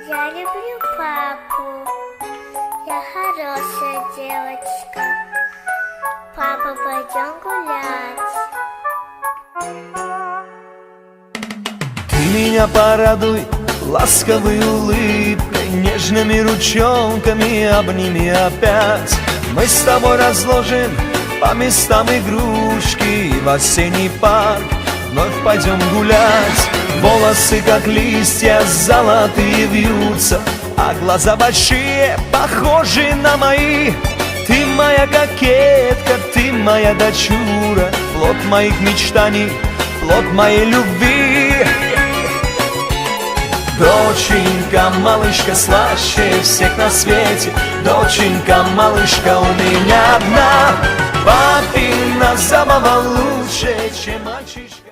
Я люблю папу. Я хорошая девочка. Папа, пойдем гулять. Ты меня порадуй ласковой улыбкой, нежными ручонками обними опять. Мы с тобой разложим по местам игрушки, и в осенний парк вновь пойдем гулять. Волосы, как листья, золотые вьются, а глаза большие, похожи на мои. Ты моя кокетка, ты моя дочура, плод моих мечтаний, плод моей любви. Доченька, малышка, слаще всех на свете. Доченька, малышка, у меня одна. Папина забава лучше, чем мальчишка.